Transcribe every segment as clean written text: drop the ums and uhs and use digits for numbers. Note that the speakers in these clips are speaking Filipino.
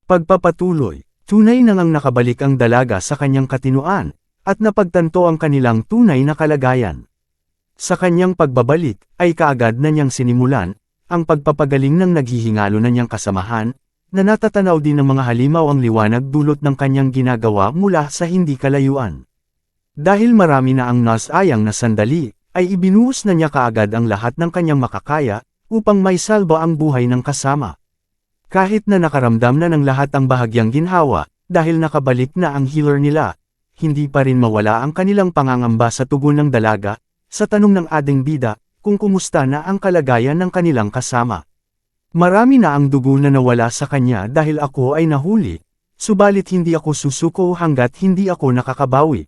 Pagpapatuloy, tunay na ngang nakabalik ang dalaga sa kanyang katinuan, at napagtanto ang kanilang tunay na kalagayan. Sa kanyang pagbabalik, ay kaagad na niyang sinimulan, ang pagpapagaling ng naghihingalo na niyang kasamahan, na natatanaw din ng mga halimaw ang liwanag dulot ng kanyang ginagawa mula sa hindi kalayuan. Dahil marami na ang nasayang na sandali, ay ibinuhos na niya kaagad ang lahat ng kanyang makakaya, upang may salba ang buhay ng kasama. Kahit na nakaramdam na ng lahat ang bahagyang ginhawa, dahil nakabalik na ang healer nila, hindi pa rin mawala ang kanilang pangangamba sa tugon ng dalaga, sa tanong ng ading bida, kung kumusta na ang kalagayan ng kanilang kasama. Marami na ang dugo na nawala sa kanya dahil ako ay nahuli, subalit hindi ako susuko hanggat hindi ako nakakabawi.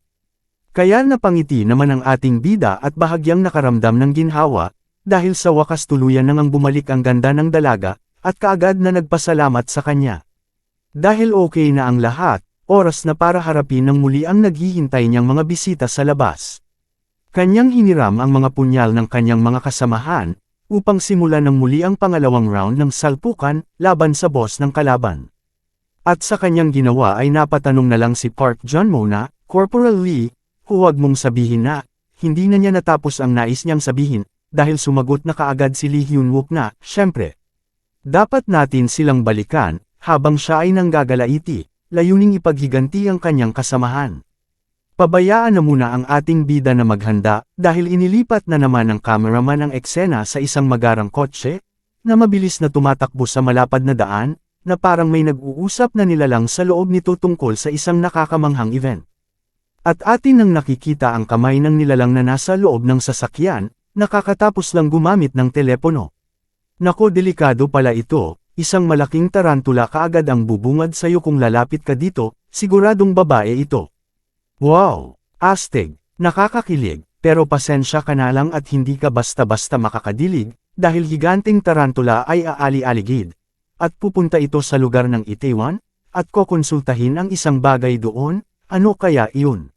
Kaya napangiti naman ang ating bida at bahagyang nakaramdam ng ginhawa, dahil sa wakas tuluyan nang ang bumalik ang ganda ng dalaga, at kaagad na nagpasalamat sa kanya. Dahil okay na ang lahat, oras na para harapin ng muli ang naghihintay niyang mga bisita sa labas. Kanyang hiniram ang mga punyal ng kanyang mga kasamahan, upang simulan ng muli ang pangalawang round ng salpukan, laban sa boss ng kalaban. At sa kanyang ginawa ay napatanong na lang si Park Junmo na, Corporal Lee, huwag mong sabihin na, hindi na niya natapos ang nais niyang sabihin, dahil sumagot na kaagad si Lee Hyun-wook na, syempre. Dapat natin silang balikan, habang siya ay nanggagalaiti, layuning ipaghiganti ang kanyang kasamahan. Pabayaan na muna ang ating bida na maghanda, dahil inilipat na naman ng cameraman ang eksena sa isang magarang kotse, na mabilis na tumatakbo sa malapad na daan, na parang may nag-uusap na nilalang sa loob nito tungkol sa isang nakakamanghang event. At atin nang nakikita ang kamay ng nilalang na nasa loob ng sasakyan, nakakatapos lang gumamit ng telepono. Nako, delikado pala ito, isang malaking tarantula kaagad ang bubungad sa'yo kung lalapit ka dito, siguradong babae ito. Wow! Astig! Nakakakilig, pero pasensya ka na lang at hindi ka basta-basta makakadilig, dahil higanting tarantula ay aali-aligid. At pupunta ito sa lugar ng Itaewon, at kokonsultahin ang isang bagay doon, ano kaya iyon?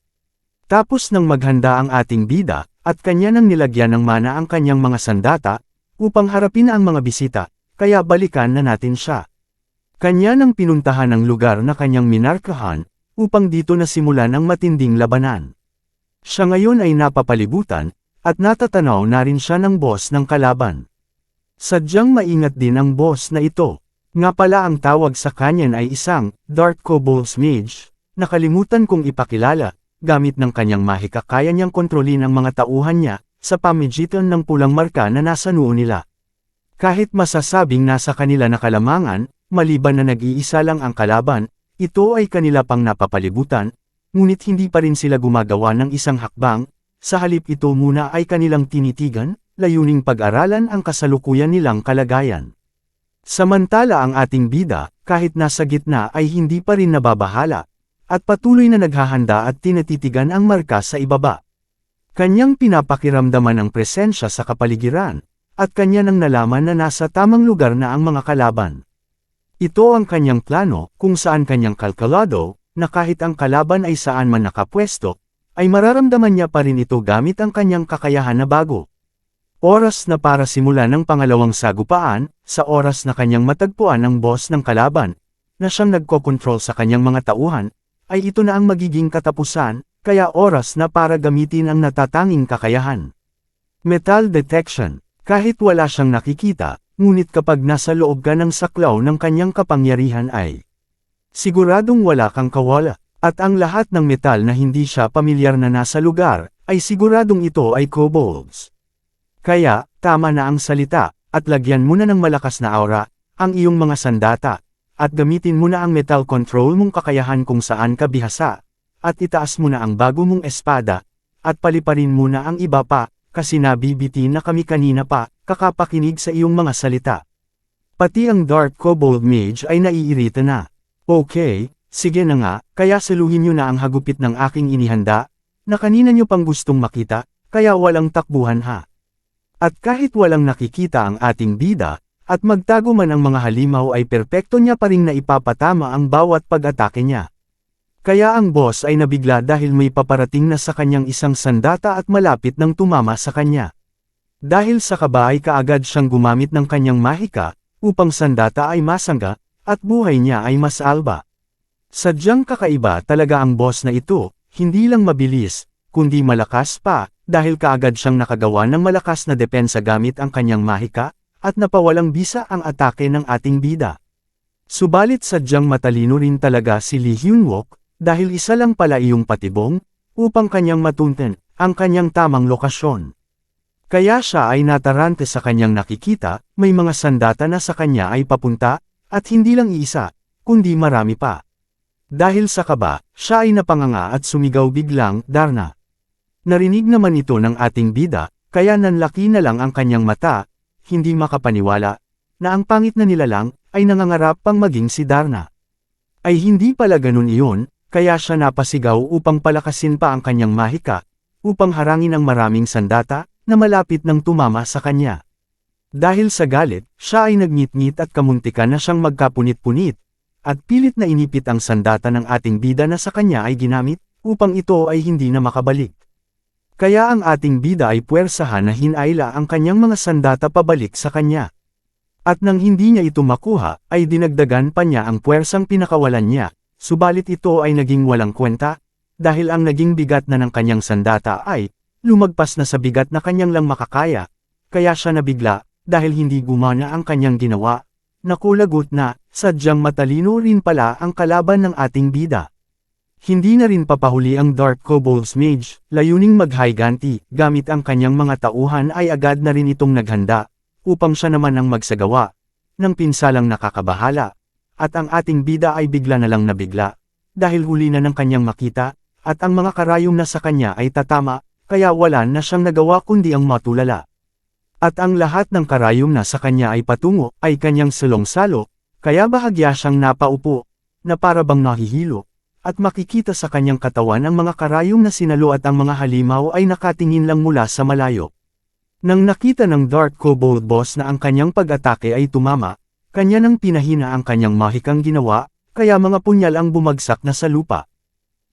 Tapos nang maghanda ang ating bida, at kanya nang nilagyan ng mana ang kanyang mga sandata, upang harapin ang mga bisita, kaya balikan na natin siya. Kanya nang pinuntahan ang lugar na kanyang minarkahan, upang dito na simulan ang matinding labanan. Siya ngayon ay napapalibutan, at natatanaw na rin siya ng boss ng kalaban. Sadyang maingat din ang boss na ito. Nga pala ang tawag sa kanyan ay isang, Dark Kobolds Mage, nakalimutan kong ipakilala, gamit ng kanyang mahika kaya niyang kontrolin ang mga tauhan niya, sa pamagitan ng pulang marka na nasa noo nila. Kahit masasabing nasa kanila na kalamangan, maliban na nag-iisa lang ang kalaban, ito ay kanila pang napapalibutan, ngunit hindi pa rin sila gumagawa ng isang hakbang, sa halip ito muna ay kanilang tinitigan, layuning pag-aralan ang kasalukuyan nilang kalagayan. Samantala ang ating bida, kahit nasa gitna ay hindi pa rin nababahala, at patuloy na naghahanda at tinatitigan ang marka sa ibaba. Kanyang pinapakiramdaman ang presensya sa kapaligiran, at kanya nang nalaman na nasa tamang lugar na ang mga kalaban. Ito ang kanyang plano, kung saan kanyang kalkulado, na kahit ang kalaban ay saan man nakapwesto, ay mararamdaman niya pa rin ito gamit ang kanyang kakayahan na bago. Oras na para simulan ng pangalawang sagupaan, sa oras na kanyang matagpuan ang boss ng kalaban, na siyang nagkokontrol sa kanyang mga tauhan, ay ito na ang magiging katapusan, kaya oras na para gamitin ang natatanging kakayahan. Metal detection. Kahit wala siyang nakikita, ngunit kapag nasa loob ka ng saklaw ng kanyang kapangyarihan ay siguradong wala kang kawala, at ang lahat ng metal na hindi siya pamilyar na nasa lugar, ay siguradong ito ay kobolds. Kaya, tama na ang salita, at lagyan mo na ng malakas na aura, ang iyong mga sandata, at gamitin mo na ang metal control mong kakayahan kung saan ka bihasa, at itaas mo na ang bago mong espada, at paliparin mo na ang iba pa, kasi nabibitin na kami kanina pa, kakapakinig sa iyong mga salita. Pati ang Dark Kobold Mage ay naiirita na. Okay, sige na nga, kaya saluhin nyo na ang hagupit ng aking inihanda, na kanina nyo pang gustong makita, kaya walang takbuhan ha. At kahit walang nakikita ang ating bida, at magtago man ang mga halimaw ay perpekto niya pa ring naipapatama ang bawat pag-atake niya. Kaya ang boss ay nabigla dahil may paparating na sa kanyang isang sandata at malapit nang tumama sa kanya. Dahil sa kaba ay kaagad siyang gumamit ng kanyang mahika, upang sandata ay masangga, at buhay niya ay mas alba. Sadyang kakaiba talaga ang boss na ito, hindi lang mabilis, kundi malakas pa, dahil kaagad siyang nakagawa ng malakas na depensa gamit ang kanyang mahika, at napawalang bisa ang atake ng ating bida. Subalit sadyang matalino rin talaga si Lee Hyun-wook, dahil isa lang pala iyong patibong, upang kanyang matunten ang kanyang tamang lokasyon. Kaya siya ay natarante sa kanyang nakikita, may mga sandata na sa kanya ay papunta, at hindi lang isa, kundi marami pa. Dahil sa kaba, siya ay napanganga at sumigaw biglang, "Darna!" Narinig naman ito ng ating bida, kaya nanlaki na lang ang kanyang mata, hindi makapaniwala, na ang pangit na nilalang, ay nangangarap pang maging si Darna. Ay hindi pala ganun iyon, kaya siya napasigaw upang palakasin pa ang kanyang mahika, upang harangin ang maraming sandata, na malapit nang tumama sa kanya. Dahil sa galit, siya ay nagngit-ngit at kamuntikan na siyang magkapunit-punit, at pilit na inipit ang sandata ng ating bida na sa kanya ay ginamit, upang ito ay hindi na makabalik. Kaya ang ating bida ay puwersahan na hinayla ang kanyang mga sandata pabalik sa kanya. At nang hindi niya ito makuha, ay dinagdagan pa niya ang puwersang pinakawalan niya, subalit ito ay naging walang kwenta, dahil ang naging bigat na ng kanyang sandata ay, lumagpas na sa bigat na kanyang lang makakaya, kaya siya nabigla, dahil hindi gumana ang kanyang ginawa. Nakulagot na, sadyang matalino rin pala ang kalaban ng ating bida. Hindi na rin papahuli ang Dark Kobolds Mage, layuning maghiganti, gamit ang kanyang mga tauhan ay agad na rin itong naghanda, upang siya naman ang magsagawa, ng pinsalang nakakabahala, at ang ating bida ay bigla na lang nabigla, dahil huli na ng kanyang makita, at ang mga karayom na sa kanya ay tatama, kaya wala na siyang nagawa kundi ang matulala. At ang lahat ng karayom na sa kanya ay patungo, ay kanyang salong-salo, kaya bahagya siyang napaupo, na para bang nahihilo, at makikita sa kanyang katawan ang mga karayom na sinalo at ang mga halimaw ay nakatingin lang mula sa malayo. Nang nakita ng Dark Kobold Boss na ang kanyang pag-atake ay tumama, kanya nang pinahina ang kanyang mahikang ginawa, kaya mga punyal ang bumagsak na sa lupa.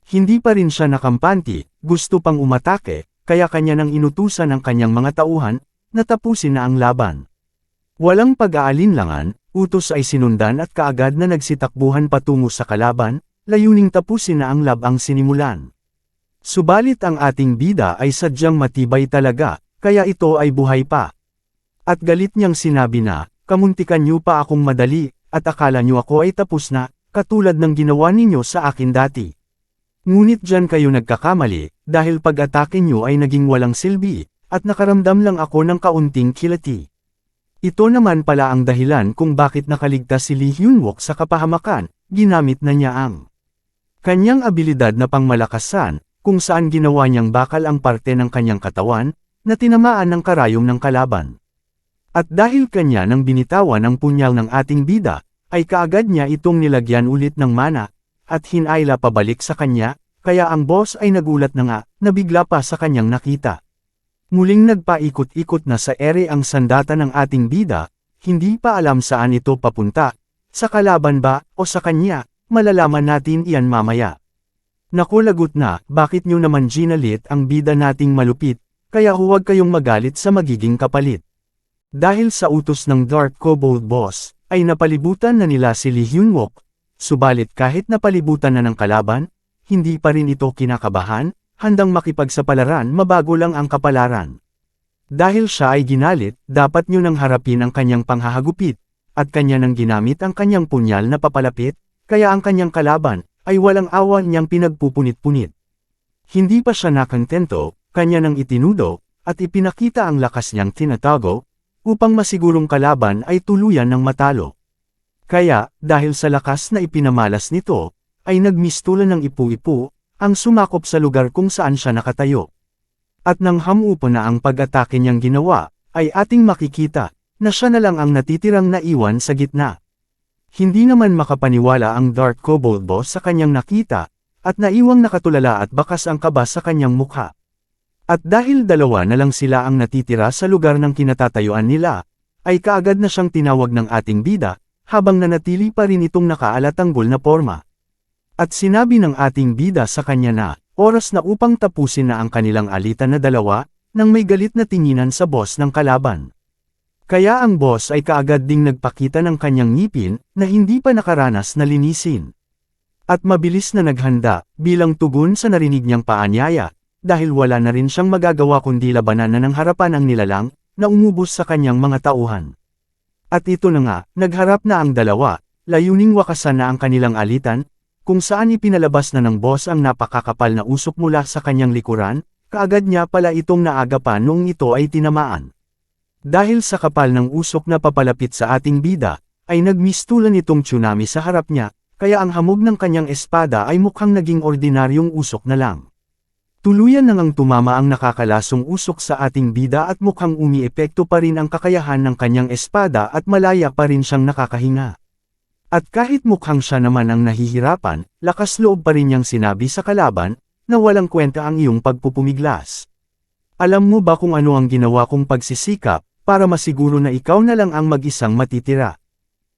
Hindi pa rin siya nakampanti, gusto pang umatake, kaya kanya nang inutusan ang kanyang mga tauhan, natapusin na ang laban. Walang pag-aalinlangan, utos ay sinundan at kaagad na nagsitakbuhan patungo sa kalaban, layuning tapusin na ang labang sinimulan. Subalit ang ating bida ay sadyang matibay talaga, kaya ito ay buhay pa. At galit niyang sinabi na, "Kamuntikan niyo pa akong madali, at akala niyo ako ay tapos na, katulad ng ginawa ninyo sa akin dati. Ngunit dyan kayo nagkakamali, dahil pag-atake niyo ay naging walang silbi, at nakaramdam lang ako ng kaunting kilati." Ito naman pala ang dahilan kung bakit nakaligtas si Lee Hyun-wook sa kapahamakan, ginamit na niya ang kanyang abilidad na pangmalakasan, kung saan ginawa niyang bakal ang parte ng kanyang katawan, na tinamaan ng karayom ng kalaban. At dahil kanya nang binitawan ang punyal ng ating bida, ay kaagad niya itong nilagyan ulit ng mana, at hinayla pabalik sa kanya, kaya ang boss ay nagulat na nga, nabigla pa sa kanyang nakita. Muling nagpaikot-ikot na sa ere ang sandata ng ating bida, hindi pa alam saan ito papunta, sa kalaban ba, o sa kanya, malalaman natin iyan mamaya. Nakulagot na, bakit nyo naman ginalit ang bida nating malupit, kaya huwag kayong magalit sa magiging kapalit. Dahil sa utos ng Dark Kobold Boss, ay napalibutan na nila si Lee Hyun-wook, subalit kahit napalibutan na ng kalaban, hindi pa rin ito kinakabahan, handang makipagsapalaran mabago lang ang kapalaran. Dahil siya ay ginalit, dapat nyo nang harapin ang kanyang panghahagupit, at kanya nang ginamit ang kanyang punyal na papalapit, kaya ang kanyang kalaban, ay walang awa niyang pinagpupunit-punit. Hindi pa siya nakantento, kanya nang itinudo, at ipinakita ang lakas niyang tinatago, upang masigurong kalaban ay tuluyan ng matalo. Kaya, dahil sa lakas na ipinamalas nito, ay nagmistulan ng ipu-ipu, ang sumakop sa lugar kung saan siya nakatayo. At nang hamupo na ang pag-atake niyang ginawa, ay ating makikita, na siya na lang ang natitirang naiwan sa gitna. Hindi naman makapaniwala ang Dark Kobold Boss sa kanyang nakita, at naiwang nakatulala at bakas ang kaba sa kanyang mukha. At dahil dalawa na lang sila ang natitira sa lugar ng kinatatayuan nila, ay kaagad na siyang tinawag ng ating bida, habang nanatili pa rin itong nakaalat-tanggol na porma. At sinabi ng ating bida sa kanya na, oras na upang tapusin na ang kanilang alitan na dalawa, nang may galit na tinginan sa boss ng kalaban. Kaya ang boss ay kaagad ding nagpakita ng kanyang ngipin, na hindi pa nakaranas na linisin. At mabilis na naghanda, bilang tugon sa narinig niyang paanyaya, dahil wala na rin siyang magagawa kundi labanan na ng harapan ang nilalang, na umubos sa kanyang mga tauhan. At ito na nga, nagharap na ang dalawa, layuning wakasan na ang kanilang alitan, kung saan ipinalabas na ng boss ang napakakapal na usok mula sa kanyang likuran, kaagad niya pala itong naagapan noong ito ay tinamaan. Dahil sa kapal ng usok na papalapit sa ating bida, ay nagmistulan itong tsunami sa harap niya, kaya ang hamog ng kanyang espada ay mukhang naging ordinaryong usok na lang. Tuluyan nang tumama ang nakakalasong usok sa ating bida at mukhang umiepekto pa rin ang kakayahan ng kanyang espada at malaya pa rin siyang nakakahinga. At kahit mukhang siya naman ang nahihirapan, lakas loob pa rin niyang sinabi sa kalaban, na walang kwenta ang iyong pagpupumiglas. Alam mo ba kung ano ang ginawa kong pagsisikap, para masiguro na ikaw na lang ang mag-isang matitira?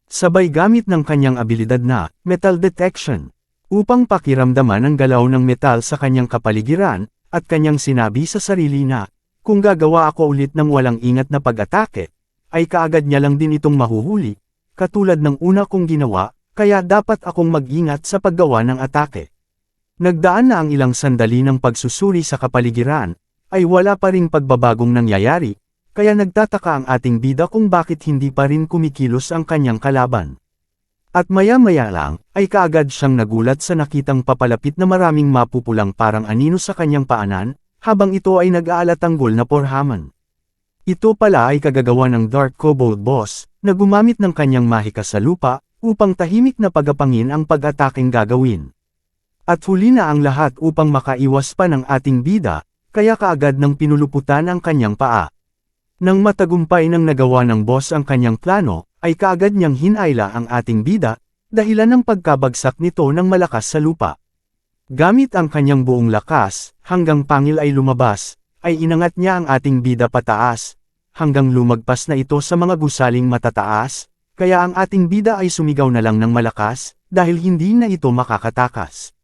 Sabay gamit ng kanyang abilidad na, metal detection, upang pakiramdaman ang galaw ng metal sa kanyang kapaligiran, at kanyang sinabi sa sarili na, kung gagawa ako ulit ng walang ingat na pag-atake, ay kaagad niya lang din itong mahuhuli, katulad ng una kong ginawa, kaya dapat akong mag-ingat sa paggawa ng atake. Nagdaan na ang ilang sandali ng pagsusuri sa kapaligiran, ay wala pa ring pagbabagong nangyayari, kaya nagtataka ang ating bida kung bakit hindi pa rin kumikilos ang kanyang kalaban. At maya-maya lang, ay kaagad siyang nagulat sa nakitang papalapit na maraming mapupulang parang anino sa kanyang paanan, habang ito ay nag-aalatanggol na porhaman. Ito pala ay kagagawa ng Dark Kobold Boss, na gumamit ng kanyang mahika sa lupa, upang tahimik na pagapangin ang pag-ataking gagawin. At huli na ang lahat upang makaiwas pa ng ating bida, kaya kaagad nang pinuluputan ang kanyang paa. Nang matagumpay nang nagawa ng boss ang kanyang plano, ay kaagad niyang hinayla ang ating bida, dahilan ng pagkabagsak nito ng malakas sa lupa. Gamit ang kanyang buong lakas, hanggang pangil ay lumabas, ay inangat niya ang ating bida pataas, hanggang lumagpas na ito sa mga gusaling matataas, kaya ang ating bida ay sumigaw na lang ng malakas, dahil hindi na ito makakatakas.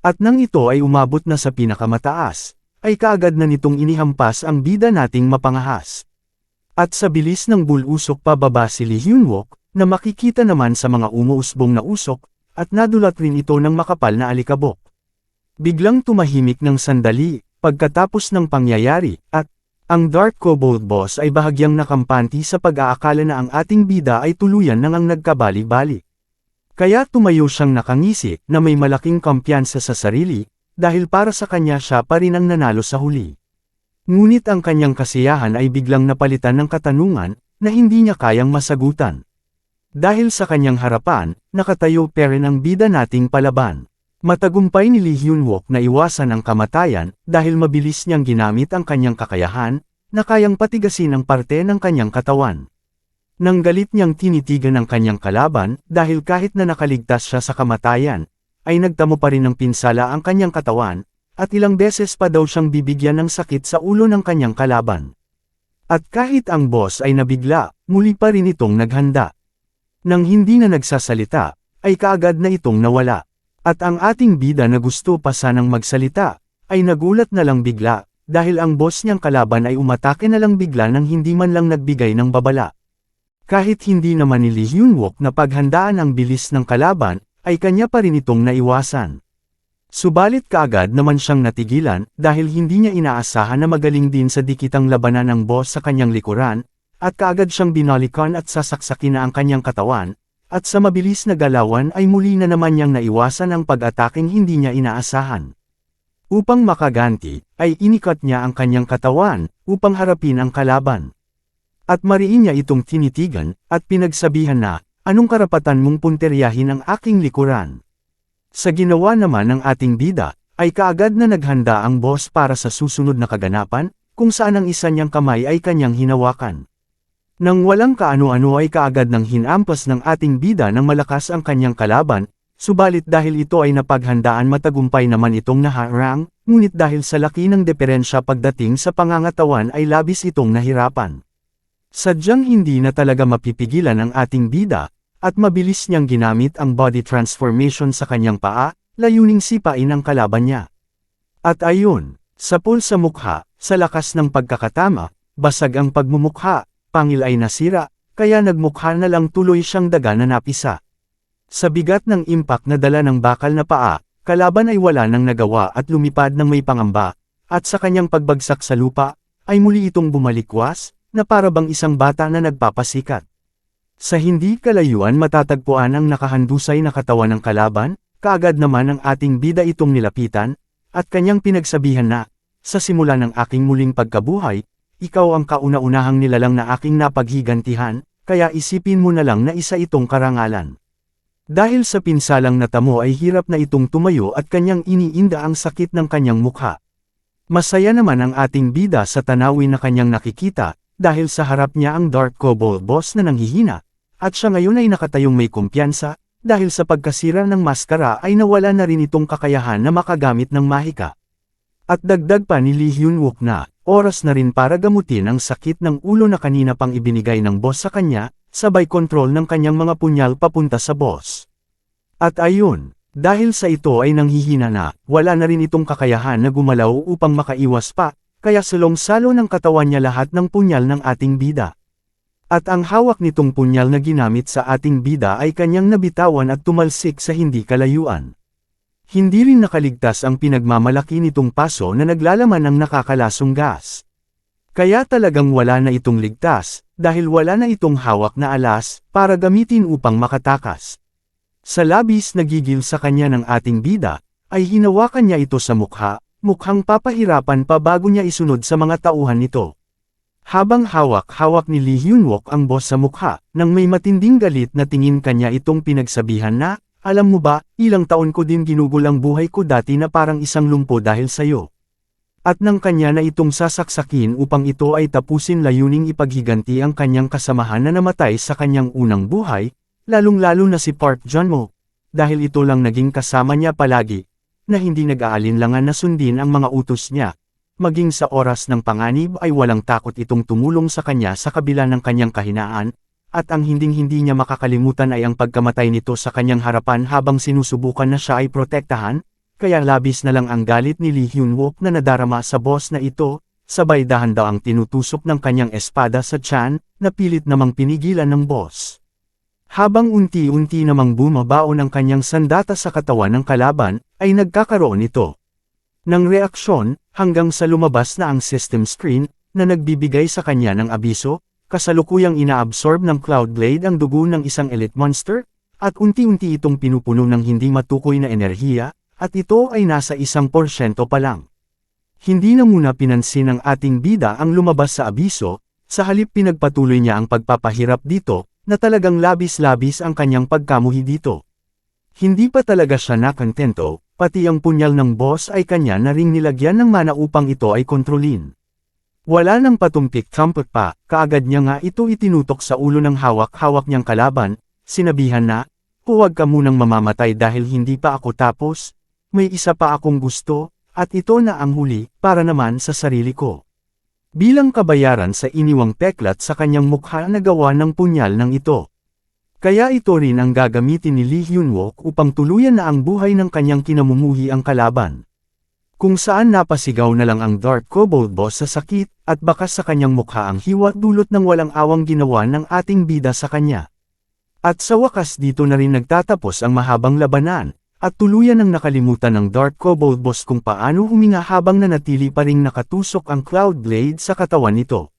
At nang ito ay umabot na sa pinakamataas, ay kaagad na nitong inihampas ang bida nating mapangahas. At sa bilis ng bulusok pababa si Lee Hyun-wook, na makikita naman sa mga umuusbong na usok, at nadulat rin ito ng makapal na alikabok. Biglang tumahimik ng sandali, pagkatapos ng pangyayari, at ang Dark Kobold Boss ay bahagyang nakampanti sa pag-aakala na ang ating bida ay tuluyan nang nagkabali-bali. Kaya tumayo siyang nakangisi na may malaking kumpiyansa sa sarili, dahil para sa kanya siya pa rin ang nanalo sa huli. Ngunit ang kanyang kasiyahan ay biglang napalitan ng katanungan, na hindi niya kayang masagutan. Dahil sa kanyang harapan, nakatayo pa rin ang bida nating palaban. Matagumpay ni Lee Hyun-wook na iwasan ang kamatayan, dahil mabilis niyang ginamit ang kanyang kakayahan, na kayang patigasin ang parte ng kanyang katawan. Nang galit niyang tinitigan ang kanyang kalaban, dahil kahit na nakaligtas siya sa kamatayan, ay nagtamo pa rin ng pinsala ang kanyang katawan, at ilang beses pa daw siyang bibigyan ng sakit sa ulo ng kanyang kalaban. At kahit ang boss ay nabigla, muli pa rin itong naghanda. Nang hindi na nagsasalita, ay kaagad na itong nawala. At ang ating bida na gusto pa sanang magsalita, ay nagulat na lang bigla, dahil ang boss niyang kalaban ay umatake na lang bigla nang hindi man lang nagbigay ng babala. Kahit hindi naman ni Lee Hyun-wook na paghandaan ang bilis ng kalaban, ay kanya pa rin itong naiwasan. Subalit kaagad naman siyang natigilan, dahil hindi niya inaasahan na magaling din sa dikitang labanan ng boss sa kanyang likuran, at kaagad siyang binalikan at sasaksakin na ang kanyang katawan, at sa mabilis na galawan ay muli na naman niyang naiwasan ang pag-ataking hindi niya inaasahan. Upang makaganti, ay inikat niya ang kanyang katawan, upang harapin ang kalaban. At mariin niya itong tinitigan, at pinagsabihan na, anong karapatan mong punteryahin ang aking likuran? Sa ginawa naman ng ating bida, ay kaagad na naghanda ang boss para sa susunod na kaganapan, kung saan ang isa niyang kamay ay kanyang hinawakan. Nang walang kaano-ano ay kaagad nang hinampas ng ating bida ng malakas ang kanyang kalaban, subalit dahil ito ay napaghandaan matagumpay naman itong naharang, ngunit dahil sa laki ng diferensya pagdating sa pangangatawan ay labis itong nahirapan. Sadyang hindi na talaga mapipigilan ang ating bida, at mabilis niyang ginamit ang body transformation sa kanyang paa, layuning sipain ang kalaban niya. At ayun, sapul sa mukha, sa lakas ng pagkakatama, basag ang pagmumukha, pangil ay nasira, kaya nagmukha na lang tuloy siyang daga na napisa. Sa bigat ng impact na dala ng bakal na paa, kalaban ay wala nang nagawa at lumipad ng may pangamba, at sa kanyang pagbagsak sa lupa, ay muli itong bumalikwas, na para bang isang bata na nagpapasikat. Sa hindi kalayuan matatagpuan ang nakahandusay na katawan ng kalaban, kaagad naman ang ating bida itong nilapitan, at kanyang pinagsabihan na, sa simula ng aking muling pagkabuhay, ikaw ang kauna-unahang nilalang na aking napaghigantihan, kaya isipin mo na lang na isa itong karangalan. Dahil sa pinsalang natamo ay hirap na itong tumayo at kanyang iniinda ang sakit ng kanyang mukha. Masaya naman ang ating bida sa tanawin na kanyang nakikita, dahil sa harap niya ang Dark Kobold boss na nanghihina, at siya ngayon ay nakatayong may kumpiyansa, dahil sa pagkasira ng maskara ay nawala na rin itong kakayahan na makagamit ng mahika. At dagdag pa ni Lee Hyun-wook na, oras na rin para gamutin ang sakit ng ulo na kanina pang ibinigay ng boss sa kanya, sabay kontrol ng kanyang mga punyal papunta sa boss. At ayun, dahil sa ito ay nanghihina na, wala na rin itong kakayahan na gumalaw upang makaiwas pa, kaya salong-salo ng katawan niya lahat ng punyal ng ating bida. At ang hawak nitong punyal na ginamit sa ating bida ay kanyang nabitawan at tumalsik sa hindi kalayuan. Hindi rin nakaligtas ang pinagmamalaki nitong paso na naglalaman ng nakakalasong gas. Kaya talagang wala na itong ligtas, dahil wala na itong hawak na alas, para gamitin upang makatakas. Sa labis nagigil sa kanya ng ating bida, ay hinawakan niya ito sa mukha, mukhang papahirapan pa bago niya isunod sa mga tauhan nito. Habang hawak-hawak ni Lee Hyun-wook ang boss sa mukha, nang may matinding galit na tingin kanya itong pinagsabihan na, alam mo ba, ilang taon ko din ginugol ang buhay ko dati na parang isang lumpo dahil sayo. At nang kanya na itong sasaksakin upang ito ay tapusin layuning ipaghiganti ang kanyang kasamahan na namatay sa kanyang unang buhay, lalong-lalo na si Park Jun-mo, dahil ito lang naging kasama niya palagi, na hindi nag-aalinlangan na sundin ang mga utos niya. Maging sa oras ng panganib ay walang takot itong tumulong sa kanya sa kabila ng kanyang kahinaan, at ang hinding-hindi niya makakalimutan ay ang pagkamatay nito sa kanyang harapan habang sinusubukan na siya ay protektahan, kaya labis na lang ang galit ni Lee Hyun-wook na nadarama sa boss na ito, sabay dahan-dahang tinutusok ng kanyang espada sa tiyan, na pilit namang pinigilan ng boss. Habang unti-unti namang bumabaon ang kanyang sandata sa katawan ng kalaban, ay nagkakaroon ito ng reaksyon, hanggang sa lumabas na ang system screen, na nagbibigay sa kanya ng abiso, kasalukuyang inaabsorb ng Cloudblade ang dugo ng isang elite monster, at unti-unti itong pinupuno ng hindi matukoy na enerhiya, at ito ay nasa 1% pa lang. Hindi na muna pinansin ng ating bida ang lumabas sa abiso, sa halip pinagpatuloy niya ang pagpapahirap dito, na talagang labis-labis ang kanyang pagkamuhi dito. Hindi pa talaga siya nakontento, pati ang punyal ng boss ay kanya na ring nilagyan ng mana upang ito ay kontrolin. Wala nang patumpik-tampik pa, kaagad niya nga ito itinutok sa ulo ng hawak-hawak niyang kalaban, sinabihan na, huwag ka munang mamamatay dahil hindi pa ako tapos, may isa pa akong gusto, at ito na ang huli, para naman sa sarili ko. Bilang kabayaran sa iniwang peklat sa kanyang mukha na gawa ng punyal ng ito. Kaya ito rin ang gagamitin ni Lee Hyun-wook upang tuluyan na ang buhay ng kanyang kinamumuhi ang kalaban. Kung saan napasigaw na lang ang Dark Kobold boss sa sakit, at bakas sa kanyang mukha ang hiwa dulot ng walang awang ginawa ng ating bida sa kanya. At sa wakas dito na rin nagtatapos ang mahabang labanan, at tuluyan ang nakalimutan ng Dark Kobold boss kung paano huminga habang nanatili pa ring nakatusok ang Cloudblade sa katawan nito.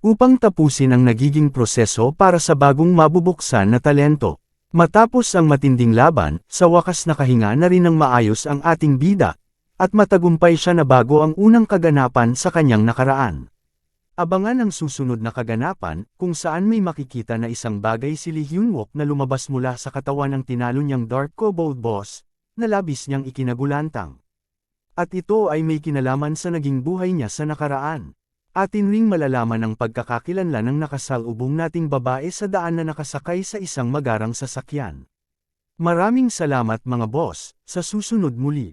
Upang tapusin ang nagiging proseso para sa bagong mabubuksan na talento. Matapos ang matinding laban, sa wakas nakahinga na rin ng maayos ang ating bida, at matagumpay siya na bago ang unang kaganapan sa kanyang nakaraan. Abangan ang susunod na kaganapan, kung saan may makikita na isang bagay si Lee Hyun-wook na lumabas mula sa katawan ng tinalo niyang Dark Kobold boss, na labis niyang ikinagulantang. At ito ay may kinalaman sa naging buhay niya sa nakaraan. Atin ring malalaman ang pagkakakilanlan ng nakasalubong nating babae sa daan na nakasakay sa isang magarang sasakyan. Maraming salamat mga boss, sa susunod muli.